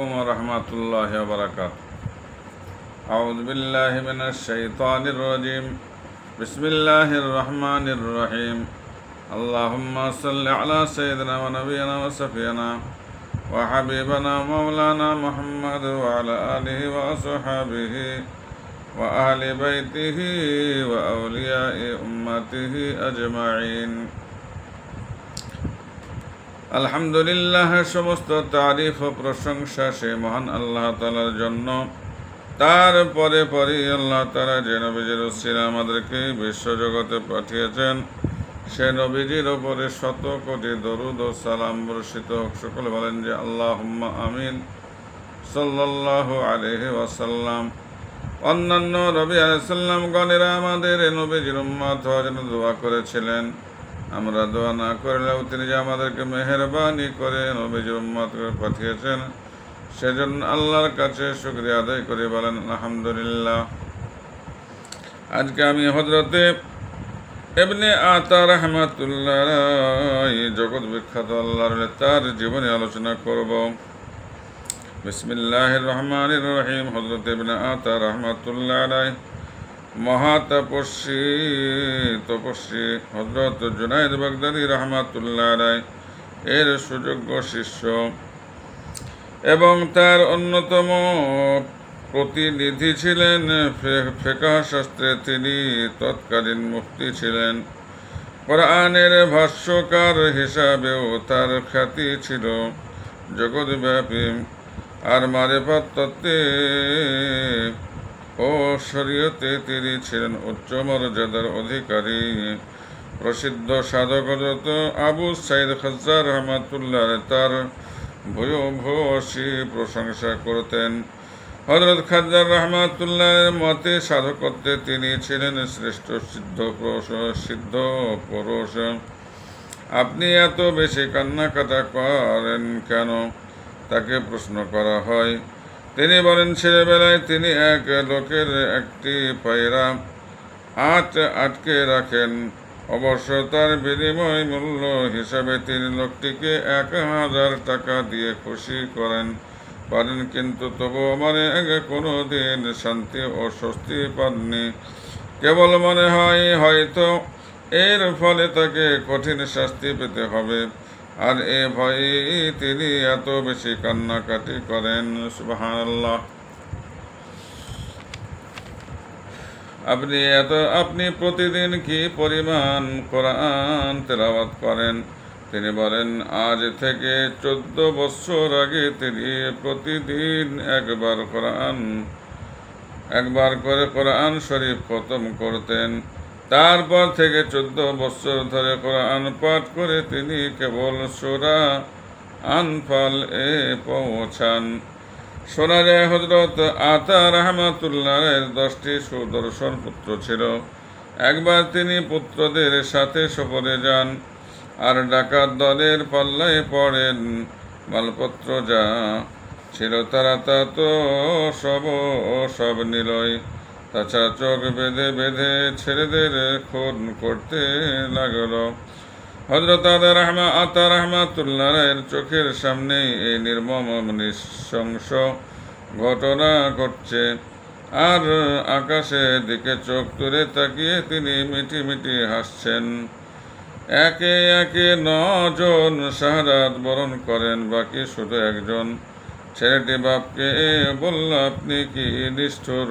عليكم ورحمة الله وبركاته. أعوذ بالله من الشيطان الرجيم. بسم الله الرحمن الرحيم. اللهم صل على سيدنا ونبينا وسفينا وحبيبنا مولانا محمد وعلى آله وأصحابه وأهل بيته وأولياء أمته أجمعين. আলহামদুলিল্লাহ, সমস্ত তারিফ ও প্রশংসা সে মহান আল্লাহ তাআলার জন্য। তারপরে আল্লাহ তাআলা যে নবীজির উসিলায় আমাদেরকে বিশ্বজগতে পাঠিয়েছেন, সে নবীজির ওপরে শত কোটি দরুদ ও সালাম বর্ষিত হোক। সকলে বলেন যে আল্লাহুম্মা আমিন। সাল্লাল্লাহু আলাইহি ওয়াসাল্লাম। অন্যান্য নবী আলাইহিস সালাম গণেরা আমাদের নবীজির উম্মত হওয়ার জন্য দোয়া করেছিলেন। আমরা দোয়া না করলেও তিনি যে আমাদেরকে মেহেরবানি করে নবীজির উম্মত করে পাঠিয়েছেন, সেজন্য আল্লাহর কাছে শুকরিয়া আদায় করে বলেন আলহামদুলিল্লাহ। আজকে আমি হযরতে ইবনে আতা রাহমাতুল্লাহ আলাইহি জগৎ বিখ্যাত আল্লাহর তার জীবনী আলোচনা করব। বিসমিল্লাহির রহমানির রহিম। হযরত ইবনে আতা রাহমাতুল্লাহ আলাইহি মহাতপস্বী তপস্বী হযরত জুনায়েদ বাগদাদী রাহমাতুল্লাহ আলাইহি এর সুযোগ্য শিষ্য এবং তার অন্যতম প্রতিনিধি ছিলেন। ফিকহ শাস্ত্রে তিনি তৎকালীন মুফতি ছিলেন। কোরআনের ভাষ্যকার হিসাবেও তার খ্যাতি ছিল জগৎব্যাপী। আর মারিফাত তত্ত্বে ও শরীয়তে তিনি ছিলেন উচ্চ মর্যাদার অধিকারী। প্রসিদ্ধ সাধক হযরত আবু সাঈদ খাজ্জার রাহমাতুল্লাহ তার ভূয়সী প্রশংসা করতেন। হযরত খাজ্জার রাহমাতুল্লাহের মতে সাধকত্বে তিনি ছিলেন শ্রেষ্ঠ সিদ্ধ পুরুষ। আপনি এত বেশি কান্নাকাটা করেন কেন, তাকে প্রশ্ন করা হয়। তিনি বলেন, ছেলেবেলায় তিনি এক লোকের একটি পায়রা আটকে রাখেন। অবশ্য তার বিনিময় মূল্য হিসাবে তিনি লোকটিকে 1000 টাকা দিয়ে খুশি পারেন, কিন্তু তবুও কোনো দিন শান্তি ও স্বস্তি পাননি। কেবল মনে হয় হয়তো এর ফলে তাকে কঠিন শাস্তি পেতে হবে, আর এ ভয়ে তিনি এত বেশি কান্নাকাটি করেন। সুবহানাল্লাহ। আপনি প্রতিদিন কি পরিমাণ কোরআন তেলাওয়াত করেন? তিনি বলেন, আজ থেকে 14 বছর আগে তিনি প্রতিদিন একবার করে কোরআন শরীফ খতম করতেন। তারপর থেকে 14 বছর ধরে কোরআন পাঠ করে তিনি কেবল সূরা আনফাল এ পৌঁছান। শোনা যায় হযরত আতা রাহমাতুল্লাহের 10টি সুদর্শন পুত্র ছিল। একবার তিনি পুত্রদের সাথে সফরে যান আর ডাকাত দলের পাল্লায় পড়েন। মালপত্র যা ছিল তারা তা তো সব নিলয়। তাছাড়া চোখ বেঁধে ছেলেদের খুন করতে লাগল। হযরত আতা রাহমাতুল্লাহের চোখের সামনেই এই নির্মম নৃশংস ঘটনা ঘটছে। আর আকাশের দিকে চোখ তুলে তাকিয়ে তিনি মিটি হাসছেন। একে একে 9 জন শাহাদাত বরণ করেন, বাকি শুধু একজন। ছেলেটি বাপকে বলল, আপনি কি নিষ্ঠুর!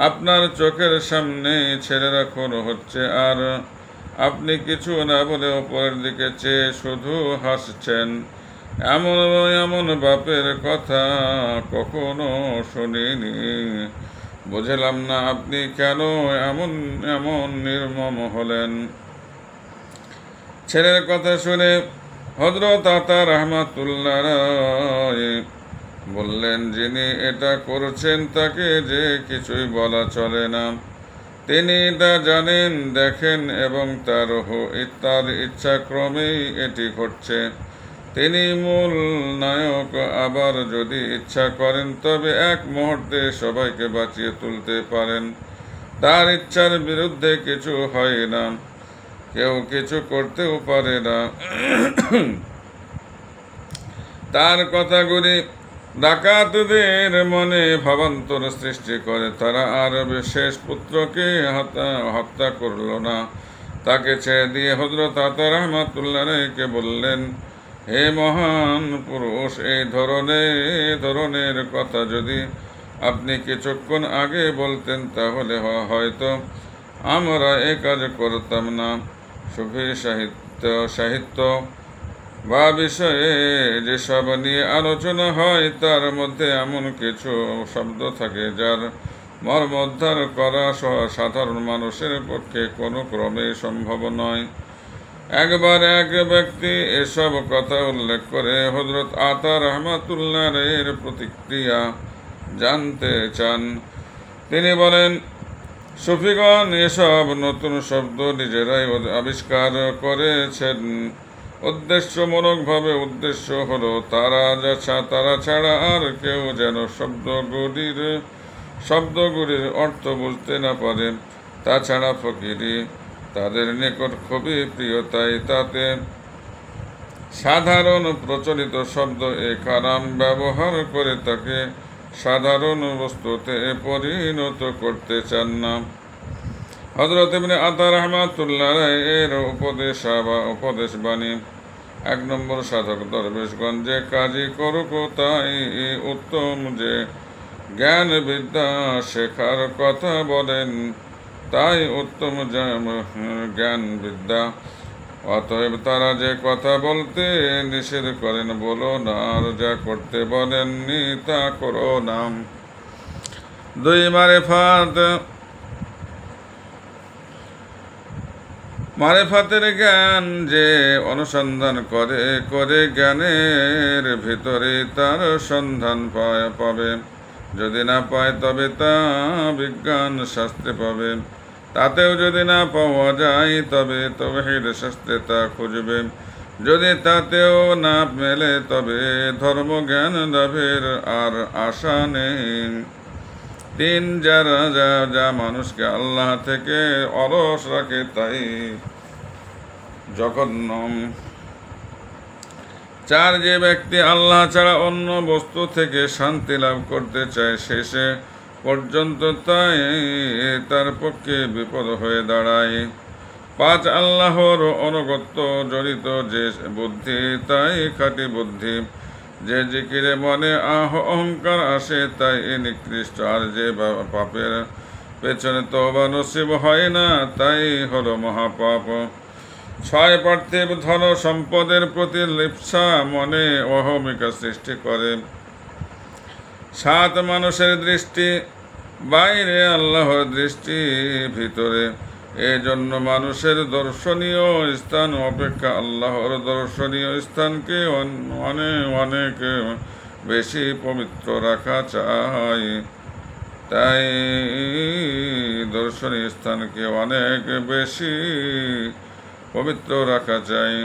আপনার চোখের সামনে ছেলেরা খুন হচ্ছে, আর আপনি কিছু না বলে উপরের দিকে চেয়ে শুধু হাসছেন। এমন বাপের কথা কখনো শুনিনি। বুঝলাম না আপনি কেন এমন নির্মম হলেন। ছেলের কথা শুনে হযরত আতা রাহমাতুল্লাহ বললেন, যিনি এটা করছেন তাকে যে কিছুই বলা চলে না। তিনি তা জানেন, দেখেন এবং তার ইচ্ছাক্রমেই এটি ঘটছে। তিনি মূল নায়ক। আবার যদি ইচ্ছা করেন তবে এক মুহূর্তে সবাইকে বাঁচিয়ে তুলতে পারেন। তার ইচ্ছার বিরুদ্ধে কিছু হয় না, কেউ কিছু করতেও পারে না। তার কথাগুলি ডাকাতদের মনে ভাবান্তর সৃষ্টি করে, তারা আর শেষ পুত্রকে হত্যা করল না। তাকে ছেড়ে দিয়ে হযরত আতা রাহমাতুল্লাহ আলাইহিকে বললেন, হে মহান পুরুষ, এই ধরনের কথা যদি আপনি কিছুক্ষণ আগে বলতেন তাহলে হয়তো আমরা এ কাজ করতাম না। সুফি সাহিত্য বা বিষয়ে যেসব নিয়ে আলোচনা হয় তার মধ্যে এমন কিছু শব্দ থাকে যার মর্মোদ্ধার করা সাধারণ মানুষের পক্ষে কোনো ক্রমে সম্ভব নয়। একবার এক ব্যক্তি এসব কথা উল্লেখ করে হযরত আতা রাহমাতুল্লাহ আলাইহির প্রতিক্রিয়া জানতে চান। তিনি বলেন, সুফিগণ এসব নতুন শব্দ নিজেরাই আবিষ্কার করেছেন উদ্দেশ্যমূলকভাবে। উদ্দেশ্য হলো তারা ছাড়া আর কেউ যেন শব্দগুলির অর্থ বুঝতে না পারে। তাছাড়া ফকিরি তাদের নিকট খুবই প্রিয়, তাই তাতে সাধারণ প্রচলিত শব্দ এ কালাম ব্যবহার করে তাকে সাধারণ বস্তুতে পরিণত করতে চান না। হযরত ইবনে আতা রাহমাতুল্লাহ আলাইহি এর উপদেশ বাণী। 1 নম্বর, সাধক দরবেশগণ যে কাজই করুক তাই উত্তম যে জ্ঞান বিদ্যা শেখার কথা বলেন তাই উত্তম জ্ঞান বিদ্যা। অতএব তারা যে কথা বলতে নিষেধ করেন বলো না, আর যা করতে বলেননি তা করো না। 2, মারেফাতের জ্ঞান যে অনুসন্ধান করে জ্ঞানের ভিতরে তার সন্ধান পাবে। যদি না পায় তবে তা বিজ্ঞান শাস্ত্রে পাবে। তাতেও যদি না পাওয়া যায় তবে তাওহীদ শাস্ত্রে তা খুঁজবে। যদি তাতেও না মেলে তবে ধর্মজ্ঞান লাভের আর আশা নেই। 3, যা মানুষকে আল্লাহ থেকে অলস রাখে তাই জঘন্য। 4, যে ব্যক্তি আল্লাহ ছাড়া অন্য বস্তু থেকে শান্তি লাভ করতে চায় শেষে পর্যন্ত তাই তার পক্ষে বিপদ হয়ে দাঁড়ায়। 5, আল্লাহর অনুগত্য জড়িত যে বুদ্ধি তাই খাঁটি বুদ্ধি। যে জিকিরে মনে অহংকার আসে তাই নিকৃষ্ট। আর যে পাপের পেছনে তওবা নসিব হয় না তাই হলো মহাপাপ। 6, পার্থিব ধন সম্পদের প্রতি লিপ্সা মনে অহমিকা সৃষ্টি করে। 7, মানুষের দৃষ্টি বাইরে, আল্লাহর দৃষ্টি ভিতরে। এজন্য মানুষের দর্শনীয় স্থান অপেক্ষা আল্লাহর দর্শনীয় স্থানকে অনেক বেশি পবিত্র রাখা চাই। তাই দর্শনীয় স্থানকে অনেক বেশি পবিত্র রাখা চাই।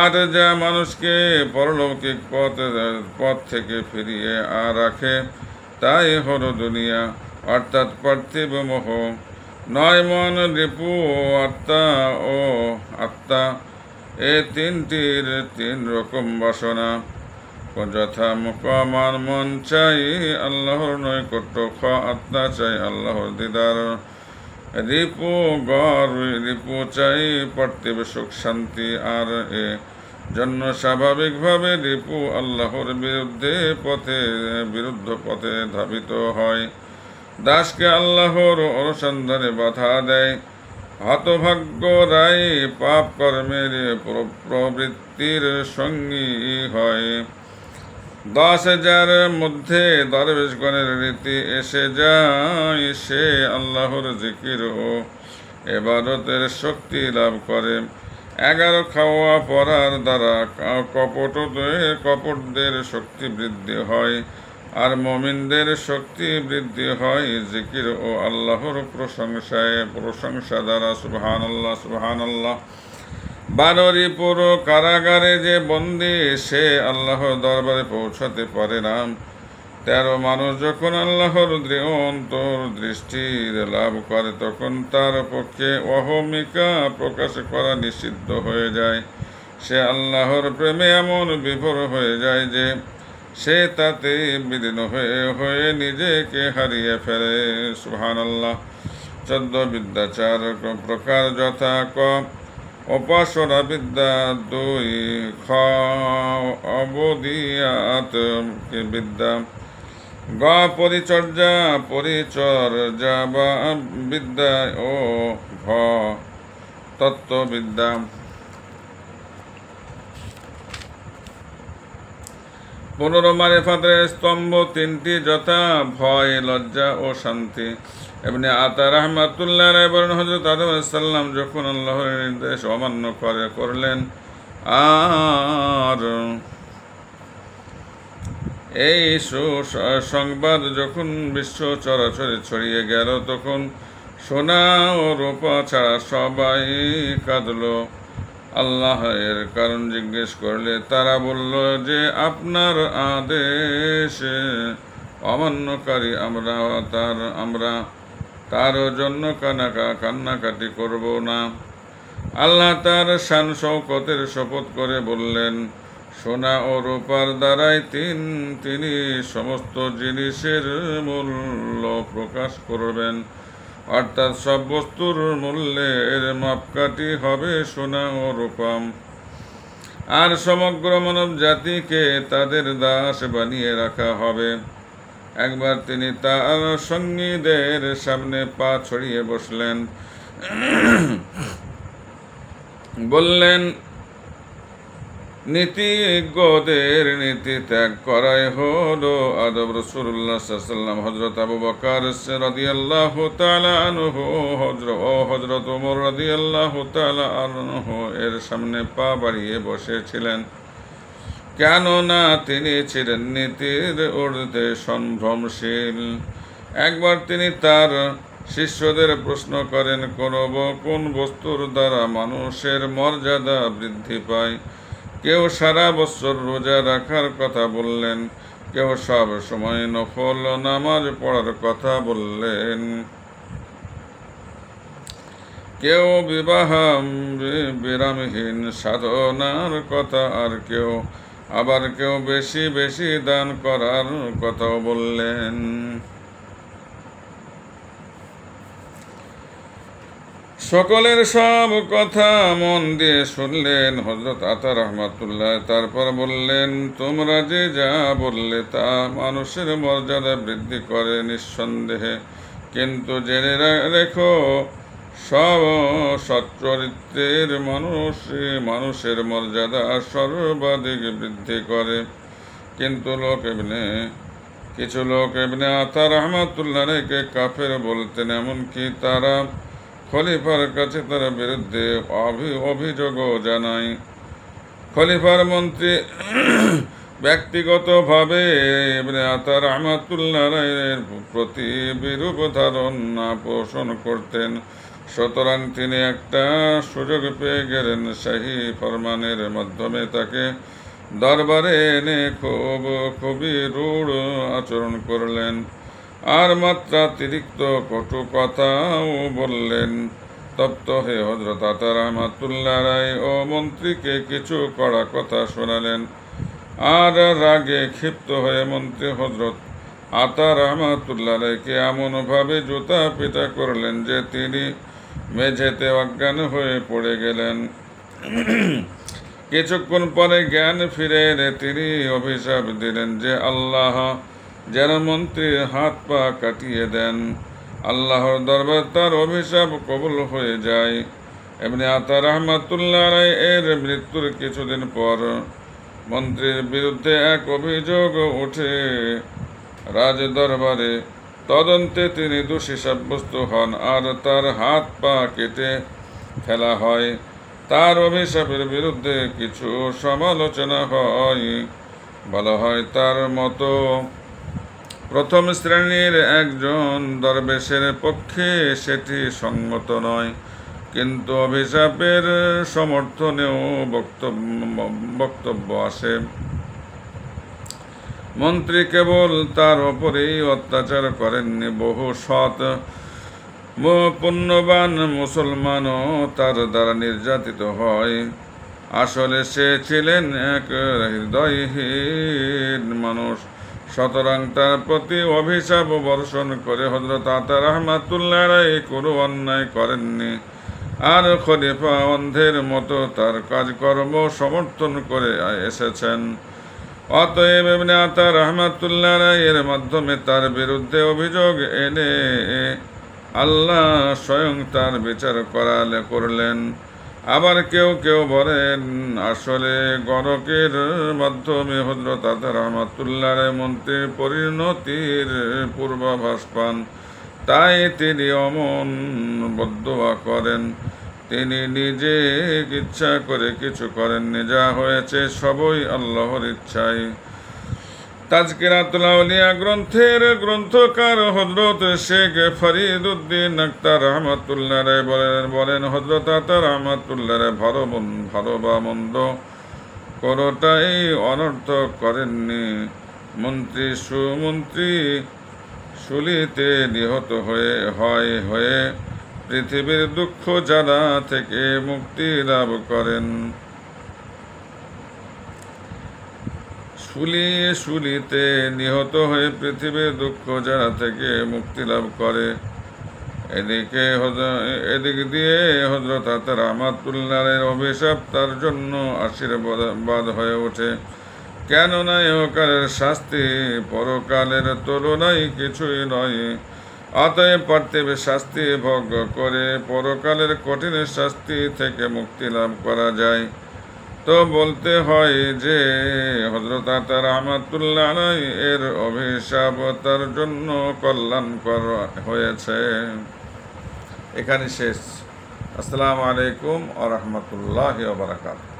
আর যা মানুষকে পরলৌকিক পথ থেকে ফিরিয়ে রাখে তাই হলো দুনিয়া, অর্থাৎ পার্থিব মোহ। 9, মন, রিপু ও আত্মা এ 3টির 3 রকম বাসনা। যথা মন চাই আল্লাহর নৈকট্য, আত্মা চাই আল্লাহর দিদার, রিপু চাই পার্থিব সুখ শান্তি। আর এ জন্য স্বাভাবিকভাবে রিপু আল্লাহর বিরুদ্ধ পথে ধাবিত হয়, দাসকে আল্লাহর অনুসন্ধানে বাধা দেয়। হতভাগ্যরাই পাপ কর্মের প্রবৃত্তির সঙ্গী হয়। 10, যার মধ্যে দরবেশগণের রীতি এসে যায় সে আল্লাহর জিকির ও ইবাদতের শক্তি লাভ করে। 11, খাওয়া পড়ার দ্বারা কপটদের শক্তি বৃদ্ধি হয় আর মুমিনদের শক্তি বৃদ্ধি হয় জিকির ও আল্লাহর প্রশংসা দ্বারা। সুবহানাল্লাহ, সুবহানাল্লাহ। 12, রিপুর কারাগারে যে বন্দী সে আল্লাহর দরবারে পৌঁছাতে পারে না। 13, মানুষ যখন আল্লাহর দৃষ্টির লাভ করে তখন তার পক্ষে অহমিকা প্রকাশ করা নিষিদ্ধ হয়ে যায়। সে আল্লাহর প্রেমে এমন বিভোর হয়ে যায় যে সে তাতে বিলীন হয়ে হয়ে নিজেকে হারিয়ে ফেলে। সুবহানাল্লাহ। 14 বিদ্যা 4 প্রকার যথা: ক উপাসনা বিদ্যা, 2 খ অবদিয়াত বিদ্যা, গ পরিচর্যা বা বিদ্যা ও ঘ তত্ত্ববিদ্যা। পুনর্মারিফাতের স্তম্ভ 3টি যথা: ভয়, লজ্জা ও শান্তি। ইবনে আতা রাহমাতুল্লাহ আলাইহি বলেন, হযরত আদম আলাইহিস সালাম যখন আল্লাহর নির্দেশ অমান্য করলেন আর এই সুসংবাদ যখন বিশ্ব চরাচরে ছড়িয়ে গেল, তখন সোনা ও রূপা ছাড়া সবাই কাঁদল। আল্লাহ এর কারণ জিজ্ঞেস করলে তারা বলল যে আপনার আদেশ অমান্যকারী আমরা তার জন্য কান্নাকাটি করব না। আল্লাহ তার শান শৌকতের শপথ করে বললেন, সোনা ও রূপার দ্বারাই তিনি সমস্ত জিনিসের মূল্য প্রকাশ করবেন, অর্থাৎ সব বস্তুর মূল্যের মাপকাঠি হবে সোনা ও রূপা। আর সমগ্র মানব জাতিকে তাদের দাস বানিয়ে রাখা হবে। একবার তিনি তার সঙ্গীদের সামনে পা ছড়িয়ে বসলেন, বললেন, নীতিজ্ঞদের নীতি ত্যাগ করাই হলো আদব। রাসূলুল্লাহ সাল্লাল্লাহু আলাইহি ওয়াসাল্লাম হযরত আবু বকর রাদিয়াল্লাহু তাআলা আনহু হযরত ওমর রাদিয়াল্লাহু তাআলা আনহু এর সামনে পা বাড়িয়ে বসেছিলেন, কেননা তিনি ছিলেন নীতির ঊর্ধ্বে সম্ভ্রমশীল। একবার তিনি তার শিষ্যদের প্রশ্ন করেন, কোন বস্তুর দ্বারা মানুষের মর্যাদা বৃদ্ধি পায়? কেউ সারা বছর রোজা রাখার কথা বললেন, কেউ সব সময় নফল নামাজ পড়ার কথা বললেন, কেউ বিরামহীন সাধনার কথা, আর কেউ বেশি বেশি দান করার কথাও বললেন। সকলের সব কথা মন দিয়ে শুনলেন হযরত আতা রাহমাতুল্লাহ। তারপর বললেন, তোমরা যে যা বললে তা মানুষের মর্যাদা বৃদ্ধি করে নিঃসন্দেহে, কিন্তু জেনে রেখো সব সচ্চরিত্রের মানুষের মর্যাদা সর্বাধিক বৃদ্ধি করে। কিন্তু কিছু লোক ইবনে আতা রাহমাতুল্লাহকে কাফের বলতেন, এমনকি তারা খলিফার কাছে তার বিরুদ্ধে অভিযোগও জানায়। খলিফার মন্ত্রী ব্যক্তিগতভাবে ইবনে আতা রাহমাতুল্লাহর প্রতি বিরূপ ধারণা পোষণ করতেন। সুতরাং তিনি একটা সুযোগ পেয়ে গেলেন, শাহী ফরমানের মাধ্যমে তাকে দরবারে এনে খুবই রূঢ় আচরণ করলেন আর মাত্রাতিরিক্ত কটু কথাও বললেন। তপ্ত হয়ে হযরত আতা রাহমাতুল্লাহ আলাইহি ও মন্ত্রীকে কিছু কড়া কথা শোনালেন। আর রাগে ক্ষিপ্ত হয়ে মন্ত্রী হযরত আতা রাহমাতুল্লাহ আলাইহিকে এমনভাবে জুতা পিটা করলেন যে তিনি মেঝেতে অজ্ঞান হয়ে পড়ে গেলেন। কিছুক্ষণ পরে জ্ঞান ফিরে এলে তিনি অভিশাপ দিলেন যে আল্লাহ যেন মন্ত্রীর হাত পা কাটিয়ে দেন। আল্লাহর দরবার তার অভিশাপ কবুল হয়ে যায়। ইবনে আতা রাহমাতুল্লাহ আলাইহি এর মৃত্যুর কিছুদিন পর মন্ত্রীর বিরুদ্ধে এক অভিযোগ ওঠে রাজ দরবারে। তদন্তে তিনি দোষী সাব্যস্ত হন আর তার হাত পা কেটে ফেলা হয়। তার অভিশাপের বিরুদ্ধে কিছু সমালোচনা হয়। বলা হয় তার মতো প্রথম শ্রেণীর একজন দরবেশের পক্ষে সেটি সঙ্গত নয়, কিন্তু অভিশাপের সমর্থনেও বক্তব্য আসে। মন্ত্রী কেবল তার ওপরেই অত্যাচার করেননি, বহু সৎ পুণ্যবান মুসলমানও তার দ্বারা নির্যাতিত হয়। আসলে সে ছিলেন এক হৃদয়হীন মানুষ। সুতরাং তার প্রতি অভিশাপ বর্ষণ করে হযরত আতা রাহমাতুল্লাহ আলাইহি কোনো অন্যায় করেননি। আর খলিফা অন্ধের মতো তার কাজকর্ম সমর্থন করে এসেছেন। অতএব ইবনে আতা রাহমাতুল্লাহ আলাইহি এর মাধ্যমে তার বিরুদ্ধে অভিযোগ এনে আল্লাহ স্বয়ং তার বিচার করলেন। আবার কেউ কেউ বলেন আসলে গণকের মাধ্যমে হযরত আতা রাহমাতুল্লাহ আলাইহি মন্ত্রীর পরিণতির পূর্বাভাস পান, তাই তিনি অমন বদদোয়া করেন। তিনি নিজে ইচ্ছা করে কিছু করেননি, যা হয়েছে সবই আল্লাহর ইচ্ছায়। তাজকিরাতুল আউলিয়া গ্রন্থের গ্রন্থকার হযরত শেখ ফরিদ উদ্দিন আখতার রহমাতুল্লাহ আলাইহি বলেন হযরত আতা রাহমাতুল্লাহ আলাইহি ভালো বা মন্দ কোনোটাই অনর্থক করেননি। মন্ত্রী শুলিতে নিহত হয়ে পৃথিবীর দুঃখ জ্বালা থেকে মুক্তি লাভ করেন। শুলিতে নিহত হয়ে পৃথিবীর দুঃখ জ্বালা থেকে মুক্তি লাভ করে। এদিক দিয়ে হযরত আতা রাহমাতুল্লাহ আলাইহির অভিশাপ তার জন্য আশীর্বাদ হয়ে ওঠে, কেননা ইহকালের শাস্তি পরকালের তুলনায় কিছুই নয়। অতএব পার্থিব শাস্তি ভোগ করে পরকালের কঠিন শাস্তি থেকে মুক্তি লাভ করা যায়। তো বলতে হয় যে হযরত আতা রাহমাতুল্লাহ আলাইহি এর অভিশাপ তার জন্য কল্যাণকর হয়েছে। এখানে শেষ। আসসালামু আলাইকুম ওয়া রাহমাতুল্লাহি ওয়া বারাকাতুহু।